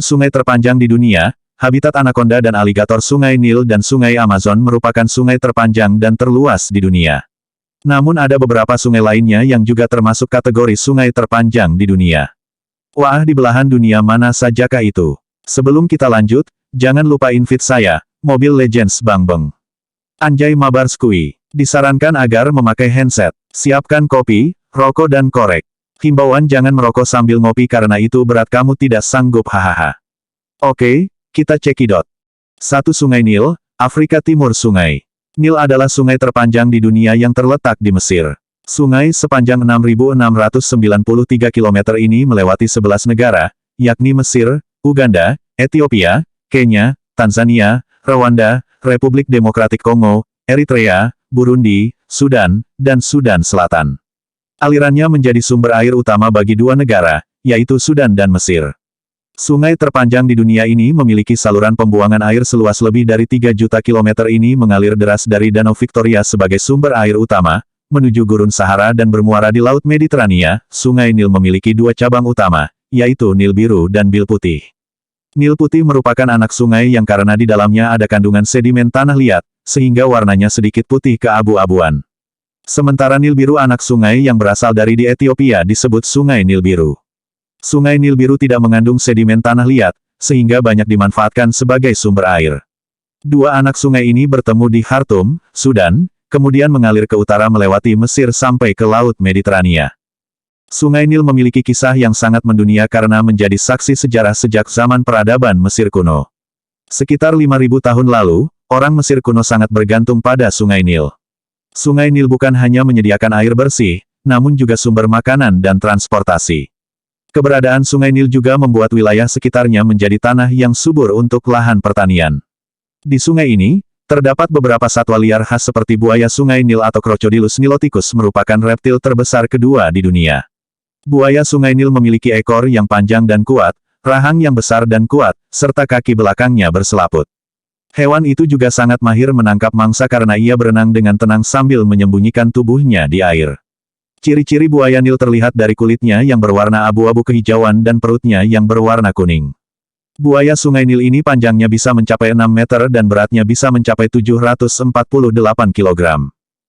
Sungai terpanjang di dunia, habitat anakonda dan aligator Sungai Nil dan Sungai Amazon merupakan sungai terpanjang dan terluas di dunia. Namun ada beberapa sungai lainnya yang juga termasuk kategori sungai terpanjang di dunia. Wah, di belahan dunia mana sajakah itu? Sebelum kita lanjut, jangan lupa invite saya, Mobile Legends Bang Beng. Anjay mabar skui. Disarankan agar memakai handset. Siapkan kopi, rokok dan korek. Himbauan jangan merokok sambil ngopi karena itu berat kamu tidak sanggup hahaha. Oke, kita cekidot. 1. Sungai Nil, Afrika Timur. Sungai Nil adalah sungai terpanjang di dunia yang terletak di Mesir. Sungai sepanjang 6.693 km ini melewati 11 negara, yakni Mesir, Uganda, Ethiopia, Kenya, Tanzania, Rwanda, Republik Demokratik Kongo, Eritrea, Burundi, Sudan, dan Sudan Selatan. Alirannya menjadi sumber air utama bagi dua negara, yaitu Sudan dan Mesir. Sungai terpanjang di dunia ini memiliki saluran pembuangan air seluas lebih dari 3 juta kilometer ini mengalir deras dari Danau Victoria sebagai sumber air utama, menuju Gurun Sahara dan bermuara di Laut Mediterania. Sungai Nil memiliki dua cabang utama, yaitu Nil Biru dan Nil Putih. Nil Putih merupakan anak sungai yang karena di dalamnya ada kandungan sedimen tanah liat, sehingga warnanya sedikit putih keabu-abuan. Sementara Nil Biru anak sungai yang berasal dari di Ethiopia disebut Sungai Nil Biru. Sungai Nil Biru tidak mengandung sedimen tanah liat, sehingga banyak dimanfaatkan sebagai sumber air. Dua anak sungai ini bertemu di Khartoum, Sudan, kemudian mengalir ke utara melewati Mesir sampai ke Laut Mediterania. Sungai Nil memiliki kisah yang sangat mendunia karena menjadi saksi sejarah sejak zaman peradaban Mesir kuno. Sekitar 5.000 tahun lalu, orang Mesir kuno sangat bergantung pada Sungai Nil. Sungai Nil bukan hanya menyediakan air bersih, namun juga sumber makanan dan transportasi. Keberadaan Sungai Nil juga membuat wilayah sekitarnya menjadi tanah yang subur untuk lahan pertanian. Di sungai ini, terdapat beberapa satwa liar khas seperti buaya Sungai Nil atau Crocodilus niloticus merupakan reptil terbesar kedua di dunia. Buaya Sungai Nil memiliki ekor yang panjang dan kuat, rahang yang besar dan kuat, serta kaki belakangnya berselaput. Hewan itu juga sangat mahir menangkap mangsa karena ia berenang dengan tenang sambil menyembunyikan tubuhnya di air. Ciri-ciri buaya Nil terlihat dari kulitnya yang berwarna abu-abu kehijauan dan perutnya yang berwarna kuning. Buaya Sungai Nil ini panjangnya bisa mencapai 6 meter dan beratnya bisa mencapai 748 kg.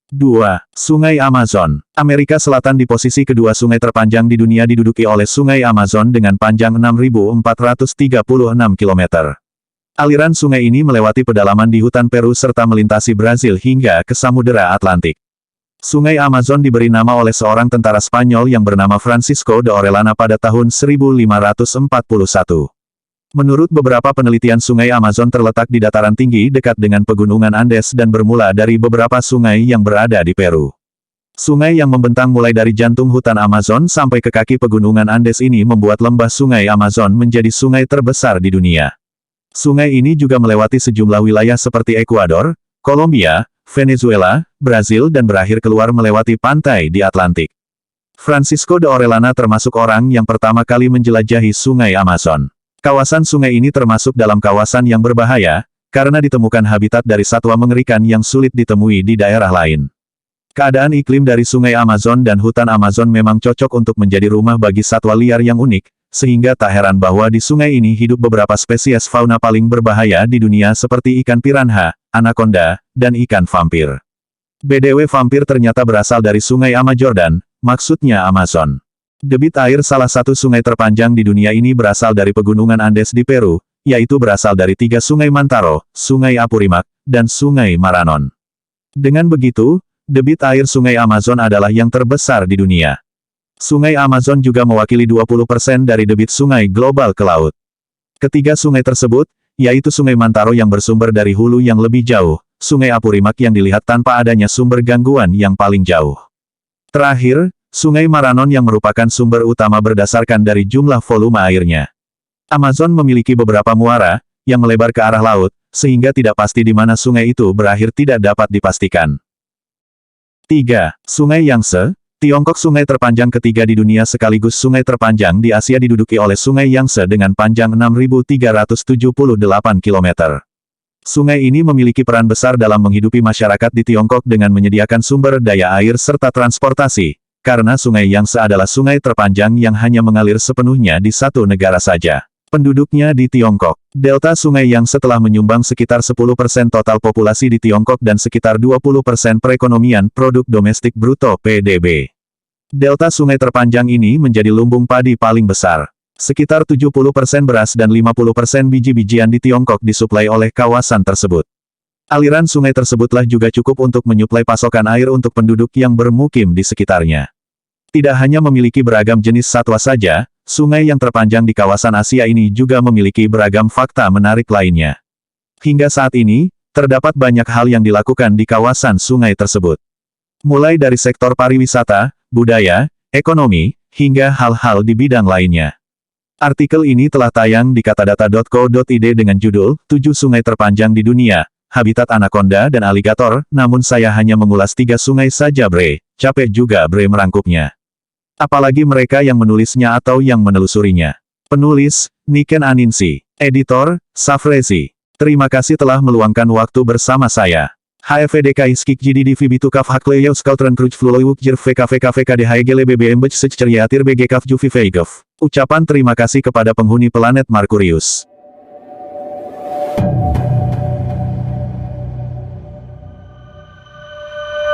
2. Sungai Amazon. Amerika Selatan di posisi kedua sungai terpanjang di dunia diduduki oleh Sungai Amazon dengan panjang 6.436 km. Aliran sungai ini melewati pedalaman di hutan Peru serta melintasi Brazil hingga ke Samudera Atlantik. Sungai Amazon diberi nama oleh seorang tentara Spanyol yang bernama Francisco de Orellana pada tahun 1541. Menurut beberapa penelitian Sungai Amazon terletak di dataran tinggi dekat dengan pegunungan Andes dan bermula dari beberapa sungai yang berada di Peru. Sungai yang membentang mulai dari jantung hutan Amazon sampai ke kaki pegunungan Andes ini membuat lembah Sungai Amazon menjadi sungai terbesar di dunia. Sungai ini juga melewati sejumlah wilayah seperti Ekuador, Kolombia, Venezuela, Brazil dan berakhir keluar melewati pantai di Atlantik. Francisco de Orellana termasuk orang yang pertama kali menjelajahi Sungai Amazon. Kawasan sungai ini termasuk dalam kawasan yang berbahaya, karena ditemukan habitat dari satwa mengerikan yang sulit ditemui di daerah lain. Keadaan iklim dari Sungai Amazon dan hutan Amazon memang cocok untuk menjadi rumah bagi satwa liar yang unik, sehingga tak heran bahwa di sungai ini hidup beberapa spesies fauna paling berbahaya di dunia seperti ikan piranha, anakonda, dan ikan vampir. BDW vampir ternyata berasal dari Sungai Amazon, maksudnya Amazon. Debit air salah satu sungai terpanjang di dunia ini berasal dari pegunungan Andes di Peru, yaitu berasal dari 3 sungai Mantaro, Sungai Apurimac, dan Sungai Maranon. Dengan begitu, debit air Sungai Amazon adalah yang terbesar di dunia. Sungai Amazon juga mewakili 20% dari debit sungai global ke laut. Ketiga sungai tersebut, yaitu Sungai Mantaro yang bersumber dari hulu yang lebih jauh, Sungai Apurimac yang dilihat tanpa adanya sumber gangguan yang paling jauh. Terakhir, Sungai Maranon yang merupakan sumber utama berdasarkan dari jumlah volume airnya. Amazon memiliki beberapa muara, yang melebar ke arah laut, sehingga tidak pasti di mana sungai itu berakhir tidak dapat dipastikan. 3. Sungai Yangtze. Tiongkok sungai terpanjang ketiga di dunia sekaligus sungai terpanjang di Asia diduduki oleh Sungai Yangtze dengan panjang 6.378 km. Sungai ini memiliki peran besar dalam menghidupi masyarakat di Tiongkok dengan menyediakan sumber daya air serta transportasi, karena Sungai Yangtze adalah sungai terpanjang yang hanya mengalir sepenuhnya di satu negara saja. Penduduknya di Tiongkok. Delta sungai yang setelah menyumbang sekitar 10% total populasi di Tiongkok dan sekitar 20% perekonomian produk domestik bruto (PDB). Delta sungai terpanjang ini menjadi lumbung padi paling besar. Sekitar 70% beras dan 50% biji-bijian di Tiongkok disuplai oleh kawasan tersebut. Aliran sungai tersebutlah juga cukup untuk menyuplai pasokan air untuk penduduk yang bermukim di sekitarnya. Tidak hanya memiliki beragam jenis satwa saja, sungai yang terpanjang di kawasan Asia ini juga memiliki beragam fakta menarik lainnya. Hingga saat ini, terdapat banyak hal yang dilakukan di kawasan sungai tersebut. Mulai dari sektor pariwisata, budaya, ekonomi, hingga hal-hal di bidang lainnya. Artikel ini telah tayang di katadata.co.id dengan judul, 7 sungai terpanjang di dunia, habitat anakonda dan aligator, namun saya hanya mengulas 3 sungai saja bre, capek juga bre merangkumnya. Apalagi mereka yang menulisnya atau yang menelusurinya. Penulis, Niken Aninsi. Editor, Safrezi. Terima kasih telah meluangkan waktu bersama saya. HFDK Iskik GDD Vibitukaf Hakleyo Skaltren Kruj Fluloiwuk Jir VKVKVKDHGL BBM Bech Seceriatir BGKF Juvi Veigov. Ucapan terima kasih kepada penghuni planet Merkurius.